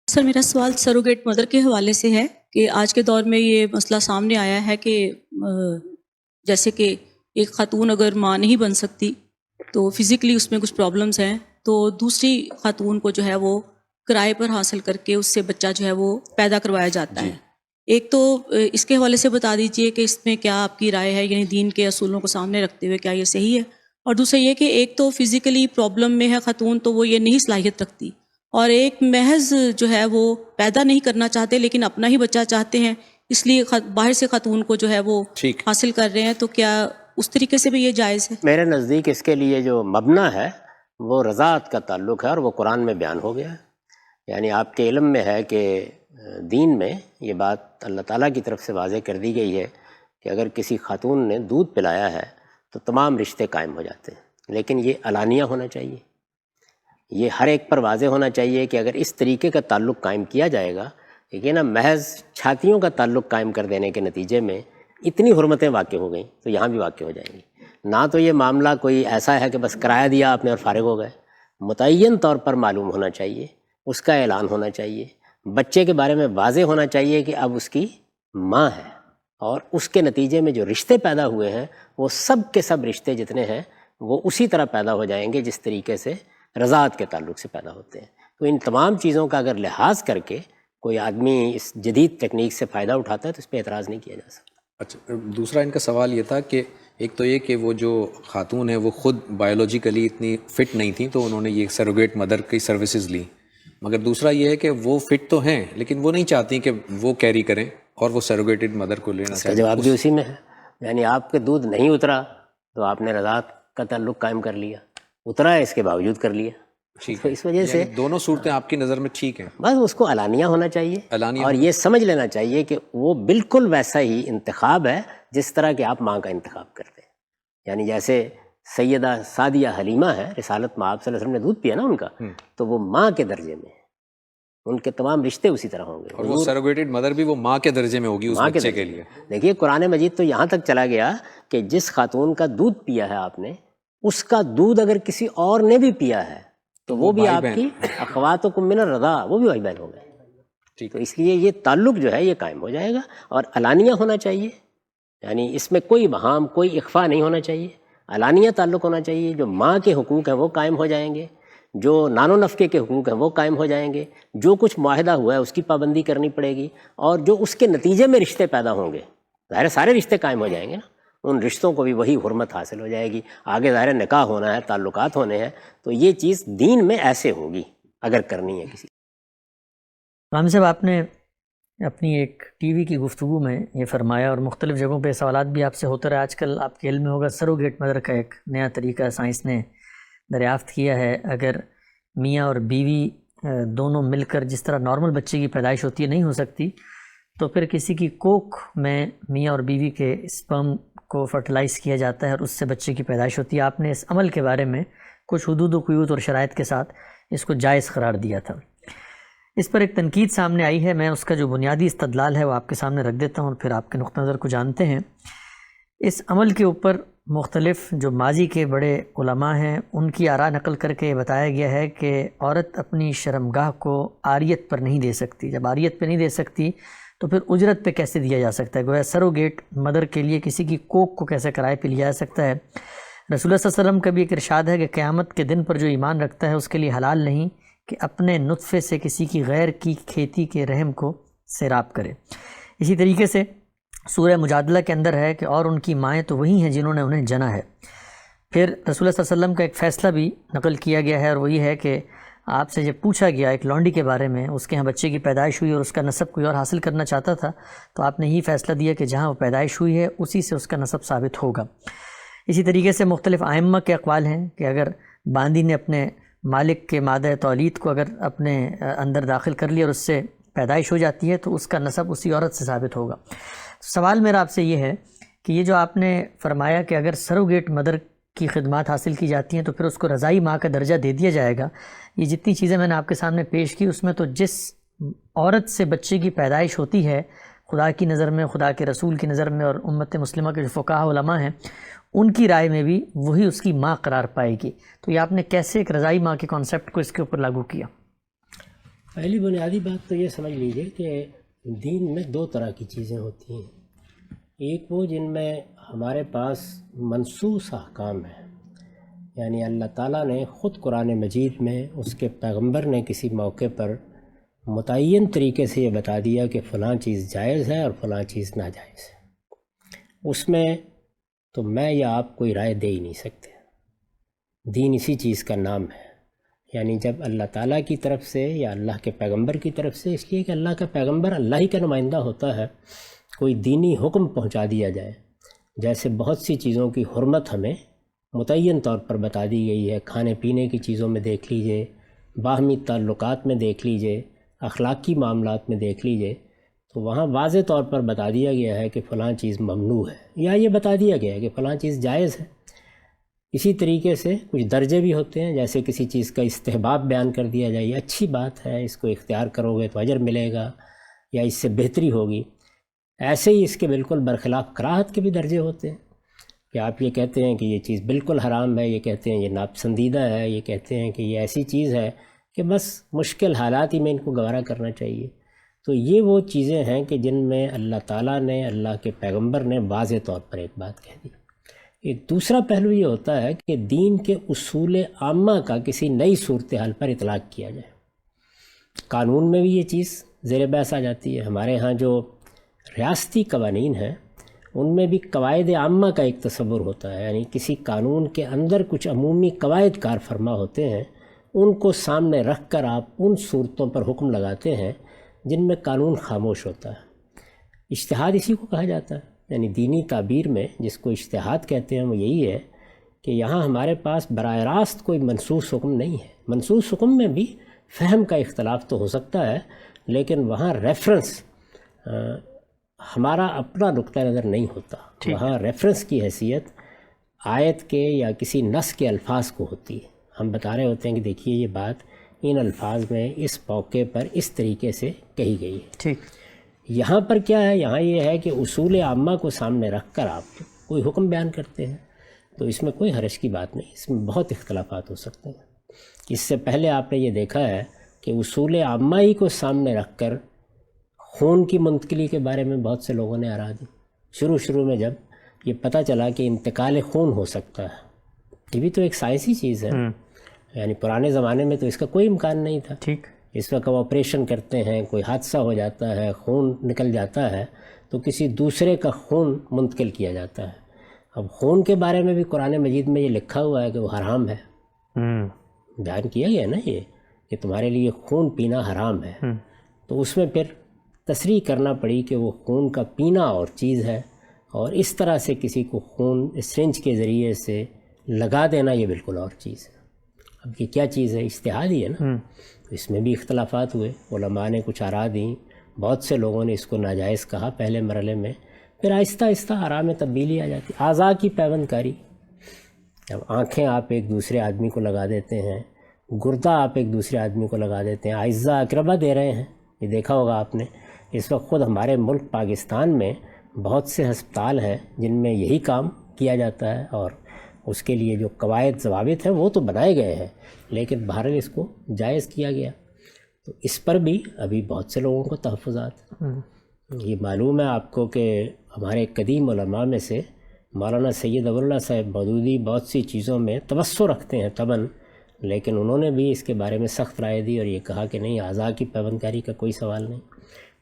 سر میرا سوال سروگیٹ مدر کے حوالے سے ہے کہ آج کے دور میں یہ مسئلہ سامنے آیا ہے کہ جیسے کہ ایک خاتون اگر ماں نہیں بن سکتی تو فزیکلی اس میں کچھ پرابلمز ہیں، تو دوسری خاتون کو جو ہے وہ کرائے پر حاصل کر کے اس سے بچہ جو ہے وہ پیدا کروایا جاتا ہے۔ ایک تو اس کے حوالے سے بتا دیجئے کہ اس میں کیا آپ کی رائے ہے، یعنی دین کے اصولوں کو سامنے رکھتے ہوئے کیا یہ صحیح ہے؟ اور دوسرا یہ کہ ایک تو فزیکلی پرابلم میں ہے خاتون تو وہ یہ نہیں صلاحیت رکھتی، اور ایک محض جو ہے وہ پیدا نہیں کرنا چاہتے لیکن اپنا ہی بچہ چاہتے ہیں، اس لیے باہر سے خاتون کو جو ہے وہ حاصل کر رہے ہیں، تو کیا اس طریقے سے بھی یہ جائز ہے؟ میرے نزدیک اس کے لیے جو مبنی ہے وہ رضاعت کا تعلق ہے، اور وہ قرآن میں بیان ہو گیا ہے، یعنی آپ کے علم میں ہے کہ دین میں یہ بات اللہ تعالیٰ کی طرف سے واضح کر دی گئی ہے کہ اگر کسی خاتون نے دودھ پلایا ہے تو تمام رشتے قائم ہو جاتے ہیں، لیکن یہ علانیہ ہونا چاہیے، یہ ہر ایک پر واضح ہونا چاہیے کہ اگر اس طریقے کا تعلق قائم کیا جائے گا، لیکن نا محض چھاتیوں کا تعلق قائم کر دینے کے نتیجے میں اتنی حرمتیں واقع ہو گئیں تو یہاں بھی واقع ہو جائیں گی۔ نہ تو یہ معاملہ کوئی ایسا ہے کہ بس کرایہ دیا آپ نے اور فارغ ہو گئے، متعین طور پر معلوم ہونا چاہیے، اس کا اعلان ہونا چاہیے، بچے کے بارے میں واضح ہونا چاہیے کہ اب اس کی ماں ہے، اور اس کے نتیجے میں جو رشتے پیدا ہوئے ہیں وہ سب کے سب رشتے جتنے ہیں وہ اسی طرح پیدا ہو جائیں گے جس طریقے سے رضاعت کے تعلق سے پیدا ہوتے ہیں۔ تو ان تمام چیزوں کا اگر لحاظ کر کے کوئی آدمی اس جدید تکنیک سے فائدہ اٹھاتا ہے تو اس پہ اعتراض نہیں کیا جا سکتا۔ اچھا، دوسرا ان کا سوال یہ تھا کہ ایک تو یہ کہ وہ جو خاتون ہیں وہ خود بایولوجیکلی اتنی فٹ نہیں تھیں تو انہوں نے یہ سروگیٹ مدر کی سروسز لی، مگر دوسرا یہ ہے کہ وہ فٹ تو ہیں لیکن وہ نہیں چاہتی کہ وہ کیری کریں اور وہ سروگیٹڈ مدر کو لینا چاہتے ہیں۔ جواب بھی اسی میں ہے، یعنی آپ کے دودھ نہیں اترا تو آپ نے رضاعت کا تعلق قائم کر لیا، اترا ہے اس کے باوجود کر لیا۔ تو اس وجہ سے دونوں صورتیں آپ کی نظر میں ٹھیک ہیں، بس اس کو علانیہ ہونا چاہیے اور یہ سمجھ لینا چاہیے کہ وہ بالکل ویسا ہی انتخاب ہے جس طرح کہ آپ ماں کا انتخاب کرتے ہیں. یعنی جیسے سیدہ سعدیہ حلیمہ ہے، رسالت میں آپ صلی اللہ علیہ وسلم نے دودھ پیا نا ان کا، تو وہ ماں کے درجے میں ہے، ان کے تمام رشتے اسی طرح ہوں گے. اور وہ سروگیٹڈ مدر بھی وہ ماں کے درجے میں ہوگی اس بچے کے لیے. دیکھیے قرآن مجید تو یہاں تک چلا گیا کہ جس خاتون کا دودھ پیا ہے آپ نے، اس کا دودھ اگر کسی اور نے بھی پیا ہے تو وہ بھی آپ کی اخواتکم من الرضاع، وہ بھی بھائی بہن ہو گئے. تو اس لیے یہ تعلق جو ہے یہ قائم ہو جائے گا اور علانیہ ہونا چاہیے، یعنی اس میں کوئی بہام کوئی اخفا نہیں ہونا چاہیے، علانیہ تعلق ہونا چاہیے. جو ماں کے حقوق ہیں وہ قائم ہو جائیں گے، جو نان و نفقے کے حقوق ہیں وہ قائم ہو جائیں گے، جو کچھ معاہدہ ہوا ہے اس کی پابندی کرنی پڑے گی، اور جو اس کے نتیجے میں رشتے پیدا ہوں گے، ظاہر سارے رشتے قائم ہو جائیں گے نا، ان رشتوں کو بھی وہی حرمت حاصل ہو جائے گی. آگے ظاہر نکاح ہونا ہے، تعلقات ہونے ہیں، تو یہ چیز دین میں ایسے ہوگی اگر کرنی ہے کسی. رام صاحب، آپ نے اپنی ایک ٹی وی کی گفتگو میں یہ فرمایا اور مختلف جگہوں پہ سوالات بھی آپ سے ہوتے رہے. آج کل آپ کے علم میں ہوگا سروگیٹ مدر کا ایک نیا طریقہ سائنس نے دریافت کیا ہے. اگر میاں اور بیوی دونوں مل کر جس طرح نارمل بچے کی پیدائش ہوتی ہے نہیں ہو سکتی، تو پھر کسی کی کوکھ میں میاں اور بیوی کے اسپرم کو فرٹیلائز کیا جاتا ہے اور اس سے بچے کی پیدائش ہوتی ہے. آپ نے اس عمل کے بارے میں کچھ حدود و قیود اور شرائط کے ساتھ اس کو جائز قرار دیا تھا. اس پر ایک تنقید سامنے آئی ہے، میں اس کا جو بنیادی استدلال ہے وہ آپ کے سامنے رکھ دیتا ہوں اور پھر آپ کے نقطہ نظر کو جانتے ہیں. اس عمل کے اوپر مختلف جو ماضی کے بڑے علماء ہیں ان کی آراء نقل کر کے بتایا گیا ہے کہ عورت اپنی شرمگاہ کو عاریت پر نہیں دے سکتی. جب عاریت پہ نہیں دے سکتی تو پھر اجرت پہ کیسے دیا جا سکتا ہے؟ گویا سروگیٹ مدر کے لیے کسی کی کوکھ کو کیسے کرائے پہ لیا جا سکتا ہے؟ رسول اللہ صلی اللہ علیہ وسلم کا بھی ایک ارشاد ہے کہ قیامت کے دن پر جو ایمان رکھتا ہے اس کے لیے حلال نہیں کہ اپنے نطفے سے کسی کی غیر کی کھیتی کے رحم کو سیراب کرے. اسی طریقے سے سورہ مجادلہ کے اندر ہے کہ اور ان کی مائیں تو وہی ہیں جنہوں نے انہیں جنا ہے. پھر رسول اللہ صلی اللہ علیہ وسلم کا ایک فیصلہ بھی نقل کیا گیا ہے اور وہ یہ ہے کہ آپ سے جب پوچھا گیا ایک لونڈی کے بارے میں، اس کے ہاں بچے کی پیدائش ہوئی اور اس کا نسب کوئی اور حاصل کرنا چاہتا تھا، تو آپ نے یہی فیصلہ دیا کہ جہاں وہ پیدائش ہوئی ہے اسی سے اس کا نسب ثابت ہوگا. اسی طریقے سے مختلف ائمہ کے اقوال ہیں کہ اگر باندی نے اپنے مالک کے مادہ تولید کو اگر اپنے اندر داخل کر لیا اور اس سے پیدائش ہو جاتی ہے تو اس کا نسب اسی عورت سے ثابت ہوگا. سوال میرا آپ سے یہ ہے کہ یہ جو آپ نے فرمایا کہ اگر سروگیٹ مدر کی خدمات حاصل کی جاتی ہیں تو پھر اس کو رضائی ماں کا درجہ دے دیا جائے گا. یہ جتنی چیزیں میں نے آپ کے سامنے پیش کی اس میں تو جس عورت سے بچے کی پیدائش ہوتی ہے خدا کی نظر میں، خدا کے رسول کی نظر میں اور امت مسلمہ کے جو فقہاء علماء ہیں ان کی رائے میں بھی وہی اس کی ماں قرار پائے گی. تو یہ آپ نے کیسے ایک رضائی ماں کے کانسیپٹ کو اس کے اوپر لاگو کیا؟ پہلی بنیادی بات تو یہ سمجھ لیجئے کہ دین میں دو طرح کی چیزیں ہوتی ہیں. ایک وہ جن میں ہمارے پاس منصوص احکام ہیں، یعنی اللہ تعالیٰ نے خود قرآن مجید میں اس کے پیغمبر نے کسی موقع پر متعین طریقے سے یہ بتا دیا کہ فلاں چیز جائز ہے اور فلاں چیز ناجائز ہے. اس میں تو میں یا آپ کوئی رائے دے ہی نہیں سکتے. دین اسی چیز کا نام ہے، یعنی جب اللہ تعالیٰ کی طرف سے یا اللہ کے پیغمبر کی طرف سے، اس لیے کہ اللہ کا پیغمبر اللہ ہی کا نمائندہ ہوتا ہے، کوئی دینی حکم پہنچا دیا جائے. جیسے بہت سی چیزوں کی حرمت ہمیں متعین طور پر بتا دی گئی ہے، کھانے پینے کی چیزوں میں دیکھ لیجئے، باہمی تعلقات میں دیکھ لیجئے، اخلاقی معاملات میں دیکھ لیجئے، تو وہاں واضح طور پر بتا دیا گیا ہے کہ فلاں چیز ممنوع ہے، یا یہ بتا دیا گیا ہے کہ فلاں چیز جائز ہے. اسی طریقے سے کچھ درجے بھی ہوتے ہیں، جیسے کسی چیز کا استحباب بیان کر دیا جائے، یہ اچھی بات ہے، اس کو اختیار کرو گے تو اجر ملے گا یا اس سے بہتری ہوگی. ایسے ہی اس کے بالکل برخلاف کراہت کے بھی درجے ہوتے ہیں کہ آپ یہ کہتے ہیں کہ یہ چیز بالکل حرام ہے، یہ کہتے ہیں یہ ناپسندیدہ ہے، یہ کہتے ہیں کہ یہ ایسی چیز ہے کہ بس مشکل حالات ہی میں ان کو گوارا کرنا چاہیے. تو یہ وہ چیزیں ہیں کہ جن میں اللہ تعالیٰ نے، اللہ کے پیغمبر نے واضح طور پر ایک بات کہہ دی. ایک دوسرا پہلو یہ ہوتا ہے کہ دین کے اصول عامہ کا کسی نئی صورتحال پر اطلاق کیا جائے. قانون میں بھی یہ چیز زیر بحث آ جاتی ہے. ہمارے ہاں جو ریاستی قوانین ہیں ان میں بھی قواعد عامہ کا ایک تصور ہوتا ہے، یعنی کسی قانون کے اندر کچھ عمومی قواعد کار فرما ہوتے ہیں، ان کو سامنے رکھ کر آپ ان صورتوں پر حکم لگاتے ہیں جن میں قانون خاموش ہوتا ہے. اجتہاد اسی کو کہا جاتا ہے، یعنی دینی تعبیر میں جس کو اجتہاد کہتے ہیں وہ یہی ہے کہ یہاں ہمارے پاس براہ راست کوئی منصوص حکم نہیں ہے. منصوص حکم میں بھی فہم کا اختلاف تو ہو سکتا ہے، لیکن وہاں ریفرنس ہمارا اپنا نقطہ نظر نہیں ہوتا. وہاں ریفرنس کی حیثیت آیت کے یا کسی نص کے الفاظ کو ہوتی ہے. ہم بتا رہے ہوتے ہیں کہ دیکھیے یہ بات ان الفاظ میں اس موقع پر اس طریقے سے کہی گئی ہے. ٹھیک. یہاں پر کیا ہے، یہاں یہ ہے کہ اصول عامہ کو سامنے رکھ کر آپ کوئی حکم بیان کرتے ہیں، تو اس میں کوئی حرج کی بات نہیں. اس میں بہت اختلافات ہو سکتے ہیں. اس سے پہلے آپ نے یہ دیکھا ہے کہ اصول عامہ ہی کو سامنے رکھ کر خون کی منتقلی کے بارے میں بہت سے لوگوں نے آرا دی. شروع میں جب یہ پتہ چلا کہ انتقال خون ہو سکتا ہے، یہ بھی تو ایک سائنسی چیز ہے. یعنی پرانے زمانے میں تو اس کا کوئی امکان نہیں تھا. ٹھیک. اس وقت آپریشن کرتے ہیں، کوئی حادثہ ہو جاتا ہے، خون نکل جاتا ہے، تو کسی دوسرے کا خون منتقل کیا جاتا ہے. اب خون کے بارے میں بھی قرآن مجید میں یہ لکھا ہوا ہے کہ وہ حرام ہے. بیان کیا گیا نا یہ کہ تمہارے لیے خون پینا حرام ہے. تو اس میں پھر تصریح کرنا پڑی کہ وہ خون کا پینا اور چیز ہے، اور اس طرح سے کسی کو خون سرنج کے ذریعے سے لگا دینا یہ بالکل اور چیز ہے. اب یہ کیا چیز ہے؟ اجتہاد ہی ہے نا. تو اس میں بھی اختلافات ہوئے. علماء نے کچھ آراء دیں، بہت سے لوگوں نے اس کو ناجائز کہا پہلے مرحلے میں، پھر آہستہ آہستہ آراء میں تبدیلی آ جاتی. اعضاء کی پیوند کاری، اب آنکھیں آپ ایک دوسرے آدمی کو لگا دیتے ہیں، گردہ آپ ایک دوسرے آدمی کو لگا دیتے ہیں، اعزہ اقربا دے رہے ہیں. یہ دیکھا ہوگا آپ نے. اس وقت خود ہمارے ملک پاکستان میں بہت سے ہسپتال ہیں جن میں یہی کام کیا جاتا ہے، اور اس کے لیے جو قواعد ضوابط ہیں وہ تو بنائے گئے ہیں، لیکن بہرحال اس کو جائز کیا گیا. تو اس پر بھی ابھی بہت سے لوگوں کو تحفظات. یہ معلوم ہے آپ کو کہ ہمارے قدیم علماء میں سے مولانا سید ابو اللہ صاحب مودودی بہت سی چیزوں میں توسع رکھتے ہیں طبعاً، لیکن انہوں نے بھی اس کے بارے میں سخت رائے دی اور یہ کہا کہ نہیں، اعضاء کی پیوند کاری کا کوئی سوال نہیں.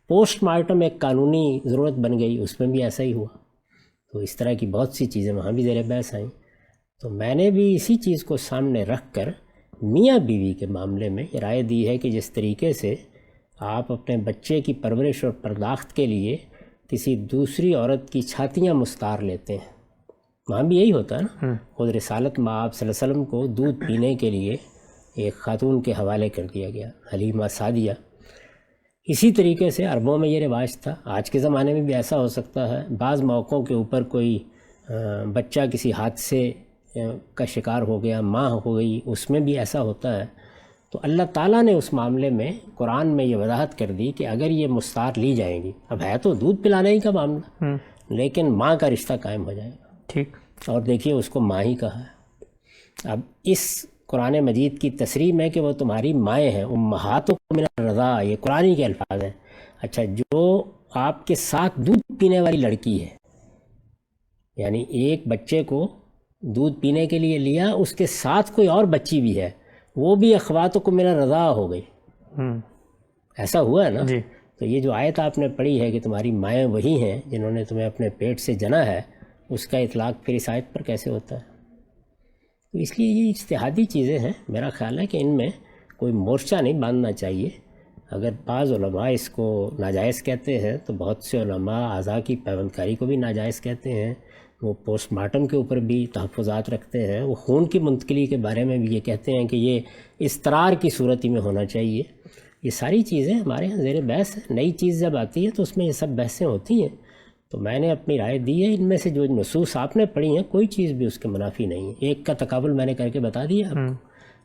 پوسٹ مارٹم ایک قانونی ضرورت بن گئی، اس میں بھی ایسا ہی ہوا. تو اس طرح کی بہت سی چیزیں وہاں بھی زیر بحث آئیں. تو میں نے بھی اسی چیز کو سامنے رکھ کر میاں بیوی کے معاملے میں یہ رائے دی ہے کہ جس طریقے سے آپ اپنے بچے کی پرورش اور پرداخت کے لیے کسی دوسری عورت کی چھاتیاں مستعار لیتے ہیں، وہاں بھی یہی ہوتا ہے نا. خود رسالت مآب صلی اللہ علیہ وسلم کو دودھ پینے کے لیے ایک خاتون کے حوالے کر دیا گیا، حلیمہ سعدیہ. اسی طریقے سے عربوں میں یہ رواج تھا. آج کے زمانے میں بھی ایسا ہو سکتا ہے. بعض موقعوں کے اوپر کوئی بچہ کسی حادثے کا شکار ہو گیا، ماں ہو گئی، اس میں بھی ایسا ہوتا ہے. تو اللہ تعالیٰ نے اس معاملے میں قرآن میں یہ وضاحت کر دی کہ اگر یہ مستعار لی جائیں گی، اب ہے تو دودھ پلانے ہی کا معاملہ، لیکن ماں کا رشتہ قائم ہو جائے گا. ٹھیک. اور دیکھیے اس کو ماں ہی کہا ہے. اب اس قرآن مجید کی تصریح میں کہ وہ تمہاری مائیں ہیں، امہاتکم من الرضاع، یہ قرآن کے الفاظ ہیں. اچھا، جو آپ کے ساتھ دودھ پینے والی لڑکی ہے، یعنی ایک بچے کو دودھ پینے کے لیے لیا، اس کے ساتھ کوئی اور بچی بھی ہے، وہ بھی اخواتکم من الرضاع ہو گئی. ایسا ہوا ہے نا. تو یہ جو آیت آپ نے پڑھی ہے کہ تمہاری مائیں وہی ہیں جنہوں نے تمہیں اپنے پیٹ سے جنا ہے، اس کا اطلاق پھر اس آیت پر کیسے ہوتا ہے؟ تو اس لیے یہ اجتہادی چیزیں ہیں. میرا خیال ہے کہ ان میں کوئی مورچہ نہیں باندھنا چاہیے. اگر بعض علماء اس کو ناجائز کہتے ہیں تو بہت سے علماء اعضاء کی پیوند کاری کو بھی ناجائز کہتے ہیں. وہ پوسٹ مارٹم کے اوپر بھی تحفظات رکھتے ہیں. وہ خون کی منتقلی کے بارے میں بھی یہ کہتے ہیں کہ یہ استرار کی صورت ہی میں ہونا چاہیے. یہ ساری چیزیں ہمارے یہاں زیر بحث ہے. نئی چیز جب آتی ہے تو اس میں یہ سب بحثیں ہوتی ہیں. تو میں نے اپنی رائے دی ہے. ان میں سے جو نصوص آپ نے پڑھی ہیں کوئی چیز بھی اس کے منافی نہیں ہے. ایک کا تقابل میں نے کر کے بتا دیا آپ کو.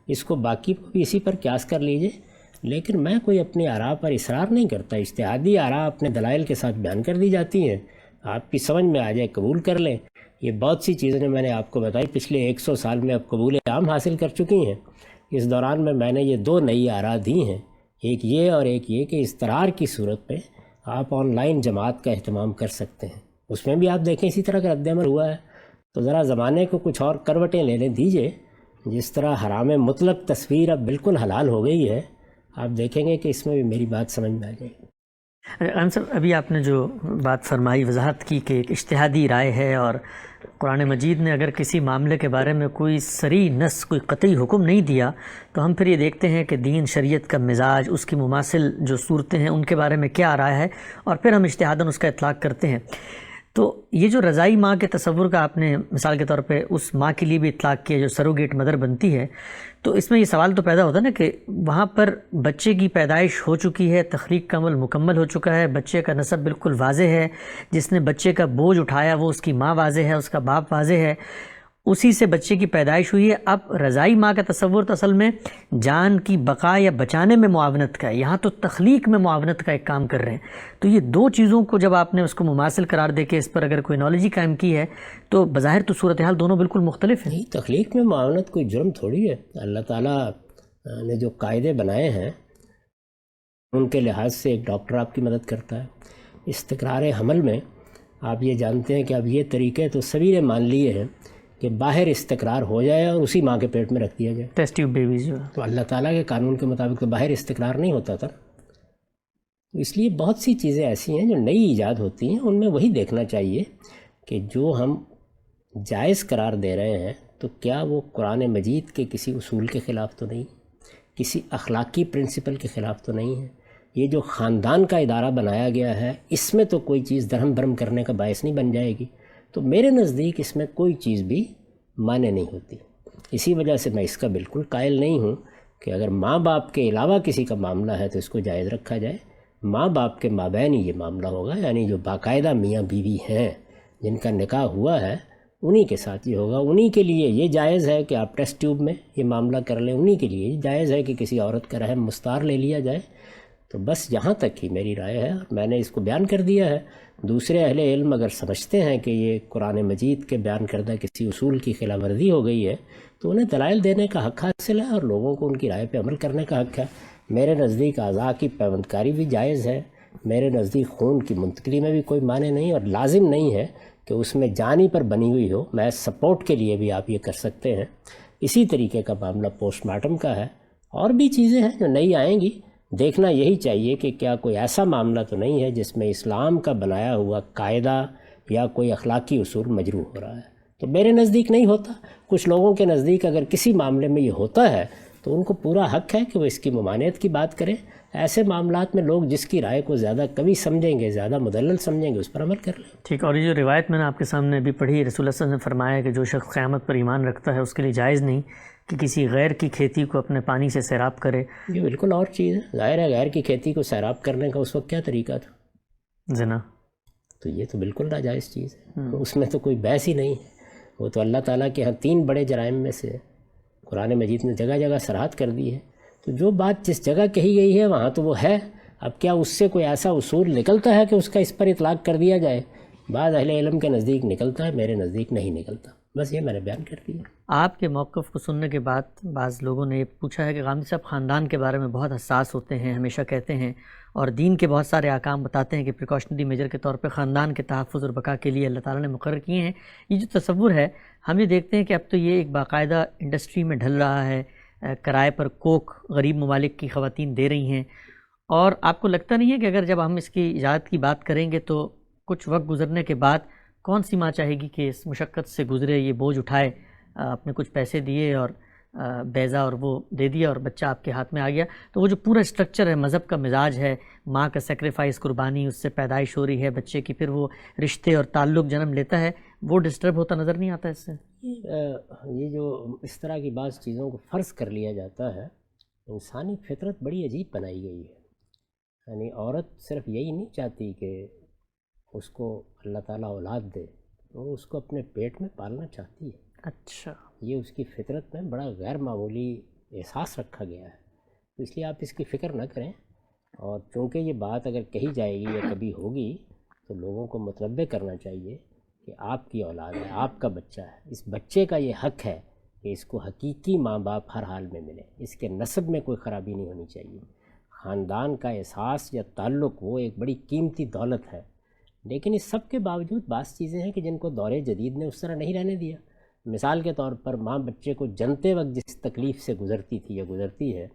اس کو باقی کو بھی اسی پر قیاس کر لیجئے. لیکن میں کوئی اپنی آراء پر اصرار نہیں کرتا. اجتہادی آراء اپنے دلائل کے ساتھ بیان کر دی جاتی ہیں. آپ کی سمجھ میں آ جائے قبول کر لیں. یہ بہت سی چیزیں میں نے آپ کو بتائی پچھلے 100 سال میں اب قبول عام حاصل کر چکی ہیں. اس دوران میں نے یہ 2 نئی آراء دی ہیں. ایک یہ اور ایک یہ کہ استرار کی صورت پہ آپ آن لائن جماعت کا اہتمام کر سکتے ہیں. اس میں بھی آپ دیکھیں اسی طرح کا رد عمل ہوا ہے. تو ذرا زمانے کو کچھ اور کروٹیں لینے دیجئے. جس طرح حرام مطلق تصویر اب بالکل حلال ہو گئی ہے، آپ دیکھیں گے کہ اس میں بھی میری بات سمجھ میں آ جائے گی. صاحب، ابھی آپ نے جو بات فرمائی، وضاحت کی کہ ایک اجتہادی رائے ہے اور قرآن مجید نے اگر کسی معاملے کے بارے میں کوئی صریح نص، کوئی قطعی حکم نہیں دیا تو ہم پھر یہ دیکھتے ہیں کہ دین، شریعت کا مزاج، اس کی مماثل جو صورتیں ہیں ان کے بارے میں کیا رائے ہے، اور پھر ہم اجتہاداً اس کا اطلاق کرتے ہیں. تو یہ جو رضائی ماں کے تصور کا آپ نے مثال کے طور پہ اس ماں کے لیے بھی اطلاق کیا جو سروگیٹ مدر بنتی ہے، تو اس میں یہ سوال تو پیدا ہوتا ہے نا کہ وہاں پر بچے کی پیدائش ہو چکی ہے، تخلیق کا عمل مکمل ہو چکا ہے، بچے کا نسب بالکل واضح ہے، جس نے بچے کا بوجھ اٹھایا وہ اس کی ماں واضح ہے، اس کا باپ واضح ہے، اسی سے بچے کی پیدائش ہوئی ہے۔ اب رضائی ماں کا تصور تو اصل میں جان کی بقا یا بچانے میں معاونت کا ہے، یہاں تو تخلیق میں معاونت کا ایک کام کر رہے ہیں۔ تو یہ دو چیزوں کو جب آپ نے اس کو مماثل قرار دے کے اس پر اگر کوئی انالوجی قائم کی ہے تو بظاہر تو صورتحال دونوں بالکل مختلف ہیں۔ تخلیق میں معاونت کوئی جرم تھوڑی ہے۔ اللہ تعالیٰ نے جو قاعدے بنائے ہیں ان کے لحاظ سے ایک ڈاکٹر آپ کی مدد کرتا ہے۔ استقرار حمل میں آپ یہ جانتے ہیں کہ اب یہ طریقے تو سبھی نے مان لیے ہیں کہ باہر استقرار ہو جائے اور اسی ماں کے پیٹ میں رکھ دیا جائے، ٹیسٹ ٹیوب بیبیز جو ہے، تو اللہ تعالیٰ کے قانون کے مطابق تو باہر استقرار نہیں ہوتا تھا۔ تو اس لیے بہت سی چیزیں ایسی ہیں جو نئی ایجاد ہوتی ہیں، ان میں وہی دیکھنا چاہیے کہ جو ہم جائز قرار دے رہے ہیں تو کیا وہ قرآن مجید کے کسی اصول کے خلاف تو نہیں، کسی اخلاقی پرنسپل کے خلاف تو نہیں ہے۔ یہ جو خاندان کا ادارہ بنایا گیا ہے اس میں تو کوئی چیز درہم برہم کرنے کا باعث نہیں بن جائے گی، تو میرے نزدیک اس میں کوئی چیز بھی مانے نہیں ہوتی۔ اسی وجہ سے میں اس کا بالکل قائل نہیں ہوں کہ اگر ماں باپ کے علاوہ کسی کا معاملہ ہے تو اس کو جائز رکھا جائے۔ ماں باپ کے مابین ہی یہ معاملہ ہوگا، یعنی جو باقاعدہ میاں بیوی ہیں جن کا نکاح ہوا ہے انہی کے ساتھ یہ ہوگا۔ انہی کے لیے یہ جائز ہے کہ آپ ٹیسٹ ٹیوب میں یہ معاملہ کر لیں، انہی کے لیے یہ جائز ہے کہ کسی عورت کا رحم مستعار لے لیا جائے۔ تو بس یہاں تک ہی میری رائے ہے اور میں نے اس کو بیان کر دیا ہے۔ دوسرے اہل علم اگر سمجھتے ہیں کہ یہ قرآن مجید کے بیان کردہ کسی اصول کی خلاف ورزی ہو گئی ہے تو انہیں دلائل دینے کا حق حاصل ہے اور لوگوں کو ان کی رائے پہ عمل کرنے کا حق ہے۔ میرے نزدیک اعضاء کی پیوند کاری بھی جائز ہے، میرے نزدیک خون کی منتقلی میں بھی کوئی معنی نہیں، اور لازم نہیں ہے کہ اس میں جانی پر بنی ہوئی ہو، میں سپورٹ کے لیے بھی آپ یہ کر سکتے ہیں۔ اسی طریقے کا معاملہ پوسٹ مارٹم کا ہے، اور بھی چیزیں ہیں جو نئی آئیں گی۔ دیکھنا یہی چاہیے کہ کیا کوئی ایسا معاملہ تو نہیں ہے جس میں اسلام کا بنایا ہوا قاعدہ یا کوئی اخلاقی اصول مجروح ہو رہا ہے۔ تو میرے نزدیک نہیں ہوتا، کچھ لوگوں کے نزدیک اگر کسی معاملے میں یہ ہوتا ہے تو ان کو پورا حق ہے کہ وہ اس کی ممانعت کی بات کریں۔ ایسے معاملات میں لوگ جس کی رائے کو زیادہ قوی سمجھیں گے، زیادہ مدلل سمجھیں گے، اس پر عمل کر لیں۔ ٹھیک، اور یہ جو روایت میں نے آپ کے سامنے ابھی پڑھی، رسول اللہ صلی اللہ علیہ وسلم نے فرمایا کہ جو شخص قیامت پر ایمان رکھتا ہے اس کے لیے جائز نہیں کہ کسی غیر کی کھیتی کو اپنے پانی سے سیراب کرے۔ یہ بالکل اور چیز ہے، ظاہر ہے غیر کی کھیتی کو سیراب کرنے کا اس وقت کیا طریقہ تھا؟ زنا۔ تو یہ تو بالکل ناجائز چیز ہے، اس میں تو کوئی بحث ہی نہیں ہے۔ وہ تو اللہ تعالیٰ کے ہاں 3 بڑے جرائم میں سے ہے، قرآن مجید نے جگہ جگہ صراحت کر دی ہے۔ تو جو بات جس جگہ کہی گئی ہے وہاں تو وہ ہے۔ اب کیا اس سے کوئی ایسا اصول نکلتا ہے کہ اس کا اس پر اطلاق کر دیا جائے؟ بعض اہل علم کے نزدیک نکلتا ہے، میرے نزدیک نہیں نکلتا۔ بس یہ میں نے بیان کر دیا۔ آپ کے موقف کو سننے کے بعد بعض لوگوں نے یہ پوچھا ہے کہ غامدی صاحب خاندان کے بارے میں بہت حساس ہوتے ہیں، ہمیشہ کہتے ہیں، اور دین کے بہت سارے احکام بتاتے ہیں کہ پریکاشنری میجر کے طور پہ خاندان کے تحفظ اور بقا کے لیے اللہ تعالیٰ نے مقرر کیے ہیں۔ یہ جو تصور ہے، ہم یہ دیکھتے ہیں کہ اب تو یہ ایک باقاعدہ انڈسٹری میں ڈھل رہا ہے، کرائے پر کوک غریب ممالک کی خواتین دے رہی ہیں، اور آپ کو لگتا نہیں ہے کہ اگر جب ہم اس کی ایجاد کی بات کریں گے تو کچھ وقت گزرنے کے بعد کون سی ماں چاہے گی کہ اس مشقت سے گزرے، یہ بوجھ اٹھائے، اپنے کچھ پیسے دیے اور بیضہ اور وہ دے دیا اور بچہ آپ کے ہاتھ میں آ گیا؟ تو وہ جو پورا اسٹرکچر ہے، مذہب کا مزاج ہے، ماں کا سیکریفائس، قربانی، اس سے پیدائش ہو رہی ہے بچے کی، پھر وہ رشتے اور تعلق جنم لیتا ہے، وہ ڈسٹرب ہوتا نظر نہیں آتا اس سے؟ یہ جو اس طرح کی بعض چیزوں کو فرض کر لیا جاتا ہے، انسانی فطرت بڑی عجیب بنائی گئی ہے۔ یعنی عورت صرف یہی نہیں چاہتی کہ اس کو اللہ تعالیٰ اولاد دے، وہ اس کو اپنے پیٹ میں پالنا چاہتی ہے۔ اچھا، یہ اس کی فطرت میں بڑا غیر معمولی احساس رکھا گیا ہے، تو اس لیے آپ اس کی فکر نہ کریں۔ اور چونکہ یہ بات اگر کہی جائے گی یا کبھی ہوگی تو لوگوں کو متنبہ کرنا چاہیے کہ آپ کی اولاد ہے، آپ کا بچہ ہے، اس بچے کا یہ حق ہے کہ اس کو حقیقی ماں باپ ہر حال میں ملے، اس کے نسب میں کوئی خرابی نہیں ہونی چاہیے۔ خاندان کا احساس یا تعلق وہ ایک بڑی قیمتی دولت ہے، لیکن اس سب کے باوجود بعض چیزیں ہیں کہ جن کو دور جدید نے اس طرح نہیں رہنے دیا۔ مثال کے طور پر ماں بچے کو جنتے وقت جس تکلیف سے گزرتی تھی یا گزرتی ہے،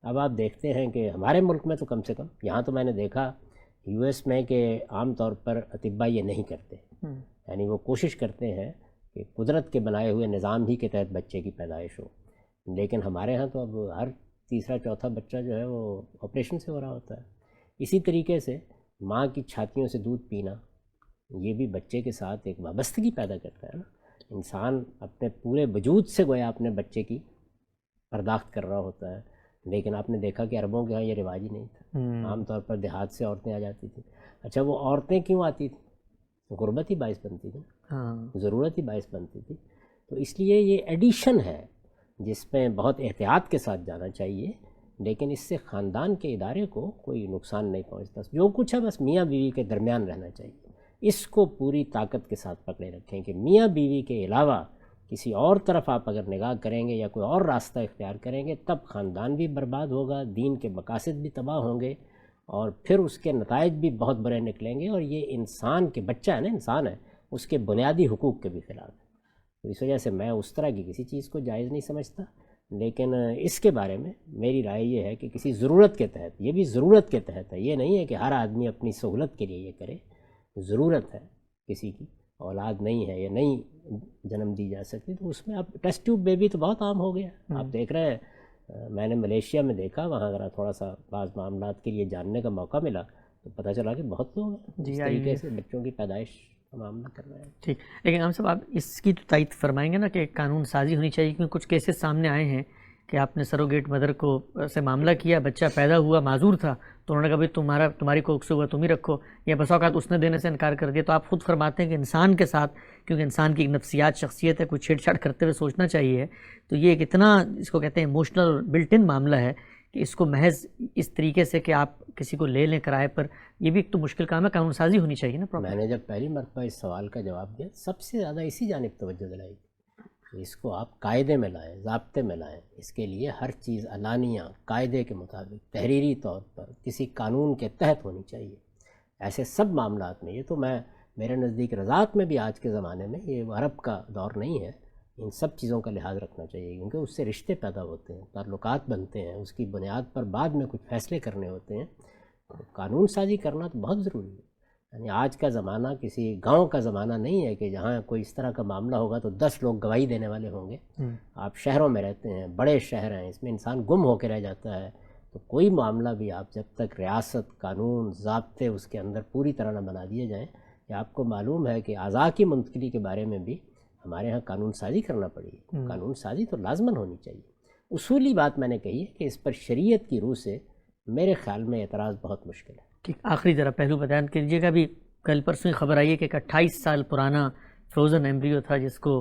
اب آپ دیکھتے ہیں کہ ہمارے ملک میں تو کم سے کم، یہاں تو میں نے دیکھا یو ایس میں کہ عام طور پر اطباء یہ نہیں کرتے، یعنی وہ کوشش کرتے ہیں کہ قدرت کے بنائے ہوئے نظام ہی کے تحت بچے کی پیدائش ہو، لیکن ہمارے ہاں تو اب ہر تیسرا چوتھا بچہ جو ہے وہ آپریشن سے ہو رہا ہوتا ہے۔ اسی طریقے سے ماں کی چھاتیوں سے دودھ پینا یہ بھی بچے کے ساتھ ایک وابستگی پیدا کرتا ہے نا. انسان اپنے پورے وجود سے گویا اپنے بچے کی پرداخت کر رہا ہوتا ہے. لیکن آپ نے دیکھا کہ عربوں کے ہاں یہ رواج ہی نہیں تھا. عام طور پر دیہات سے عورتیں آ جاتی تھیں. اچھا وہ عورتیں کیوں آتی تھیں؟ غربت ہی باعث بنتی تھی, ضرورت ہی باعث بنتی تھی. تو اس لیے یہ ایڈیشن ہے جس میں بہت احتیاط کے ساتھ جانا چاہیے, لیکن اس سے خاندان کے ادارے کو کوئی نقصان نہیں پہنچتا. جو کچھ ہے بس میاں بیوی کے درمیان رہنا چاہیے. اس کو پوری طاقت کے ساتھ پکڑے رکھیں کہ میاں بیوی کے علاوہ کسی اور طرف آپ اگر نگاہ کریں گے یا کوئی اور راستہ اختیار کریں گے تب خاندان بھی برباد ہوگا, دین کے مقاصد بھی تباہ ہوں گے, اور پھر اس کے نتائج بھی بہت بڑے نکلیں گے. اور یہ انسان کے بچہ ہے نا, انسان ہے, اس کے بنیادی حقوق کے بھی خلاف ہے. تو اس وجہ سے میں اس طرح کی کسی چیز کو جائز نہیں سمجھتا. لیکن اس کے بارے میں میری رائے یہ ہے کہ کسی ضرورت کے تحت, یہ بھی ضرورت کے تحت ہے, یہ نہیں ہے کہ ہر آدمی اپنی سہولت کے لیے یہ کرے. ضرورت ہے, کسی کی اولاد نہیں ہے یا نہیں جنم دی جا سکتی, تو اس میں اب ٹیسٹ ٹیوب بیبی تو بہت عام ہو گیا. آپ دیکھ رہے ہیں, میں نے ملیشیا میں دیکھا, وہاں ذرا تھوڑا سا بعض معاملات کے لیے جاننے کا موقع ملا تو پتہ چلا کہ بہت لوگ ہیں اس طریقے سے بچوں کی پیدائش کا معاملہ کر رہے ہیں. ٹھیک, لیکن ہم صاحب آپ اس کی تو تائید فرمائیں گے نا کہ قانون سازی ہونی چاہیے, کیونکہ کچھ کیسز سامنے آئے ہیں کہ آپ نے سروگیٹ مدر کو سے معاملہ کیا, بچہ پیدا ہوا, معذور تھا, تو انہوں نے کہا بھائی تمہاری کوکھ سے ہوا تم ہی رکھو, یا بس اوقات اس نے دینے سے انکار کر دیا. تو آپ خود فرماتے ہیں کہ انسان کے ساتھ, کیونکہ انسان کی ایک نفسیات, شخصیت ہے, کوئی چھیڑ چھاڑ کرتے ہوئے سوچنا چاہیے. تو یہ ایک اتنا اس کو کہتے ہیں ایموشنل بلٹ ان معاملہ ہے کہ اس کو محض اس طریقے سے کہ آپ کسی کو لے لیں کرائے پر, یہ بھی ایک تو مشکل کام ہے. قانون سازی ہونی چاہیے نا. میں نے جب پہلی مرتبہ اس سوال کا جواب دیا سب سے زیادہ اسی جانب توجہ دلائی کہ اس کو آپ قاعدے میں لائیں, ضابطے میں لائیں. اس کے لیے ہر چیز علانیہ قاعدے کے مطابق تحریری طور پر کسی قانون کے تحت ہونی چاہیے. ایسے سب معاملات میں, یہ تو میرے نزدیک رضاعت میں بھی آج کے زمانے میں یہ عرب کا دور نہیں ہے, ان سب چیزوں کا لحاظ رکھنا چاہیے, کیونکہ اس سے رشتے پیدا ہوتے ہیں, تعلقات بنتے ہیں, اس کی بنیاد پر بعد میں کچھ فیصلے کرنے ہوتے ہیں. قانون سازی کرنا تو بہت ضروری ہے. یعنی آج کا زمانہ کسی گاؤں کا زمانہ نہیں ہے کہ جہاں کوئی اس طرح کا معاملہ ہوگا تو 10 لوگ گواہی دینے والے ہوں گے. آپ شہروں میں رہتے ہیں, بڑے شہر ہیں, اس میں انسان گم ہو کے رہ جاتا ہے. تو کوئی معاملہ بھی آپ جب تک ریاست, قانون, ضابطے اس کے اندر پوری طرح نہ بنا دیے جائیں, کہ آپ کو معلوم ہے کہ اعضاء کی منتقلی کے بارے میں بھی ہمارے ہاں قانون سازی کرنا پڑی ہے. قانون سازی تو لازماً ہونی چاہیے. اصولی بات میں نے کہی ہے کہ اس پر شریعت کی روح سے میرے خیال میں اعتراض بہت مشکل ہے. ٹھیک, آخری ذرا پہلو بیان کیجیے گا. بھی کل پرسوں خبر آئی ہے کہ ایک 28 سال پرانا فروزن ایمبریو تھا جس کو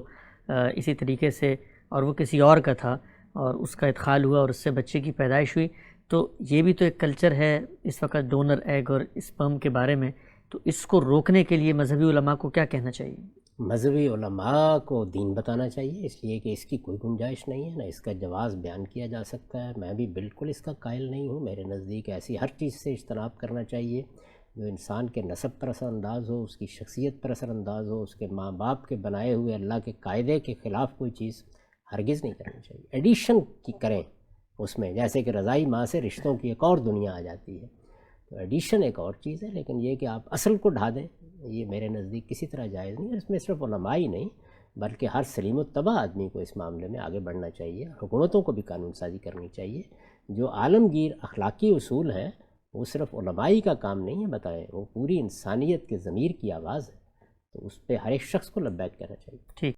اسی طریقے سے, اور وہ کسی اور کا تھا, اور اس کا ادخال ہوا اور اس سے بچے کی پیدائش ہوئی. تو یہ بھی تو ایک کلچر ہے اس وقت ڈونر ایگ اور اسپرم کے بارے میں. تو اس کو روکنے کے لیے مذہبی علماء کو کیا کہنا چاہیے؟ مذہبی علماء کو دین بتانا چاہیے, اس لیے کہ اس کی کوئی گنجائش نہیں ہے, نہ اس کا جواز بیان کیا جا سکتا ہے. میں بھی بالکل اس کا قائل نہیں ہوں. میرے نزدیک ایسی ہر چیز سے اجتناب کرنا چاہیے جو انسان کے نسب پر اثر انداز ہو, اس کی شخصیت پر اثر انداز ہو, اس کے ماں باپ کے بنائے ہوئے اللہ کے قاعدے کے خلاف کوئی چیز ہرگز نہیں کرنی چاہیے. ایڈیشن کی کریں اس میں, جیسے کہ رضائی ماں سے رشتوں کی ایک اور دنیا آ جاتی ہے. تو ایڈیشن ایک اور چیز ہے, لیکن یہ کہ آپ اصل کو ڈھا دیں, یہ میرے نزدیک کسی طرح جائز نہیں ہے. اس میں صرف علماء ہی نہیں بلکہ ہر سلیم الطبع آدمی کو اس معاملے میں آگے بڑھنا چاہیے. حکومتوں کو بھی قانون سازی کرنی چاہیے. جو عالمگیر اخلاقی اصول ہیں وہ صرف علمائی کا کام نہیں ہے بتائیں, وہ پوری انسانیت کے ضمیر کی آواز ہے. تو اس پہ ہر ایک شخص کو لبیک کہنا چاہیے. ٹھیک.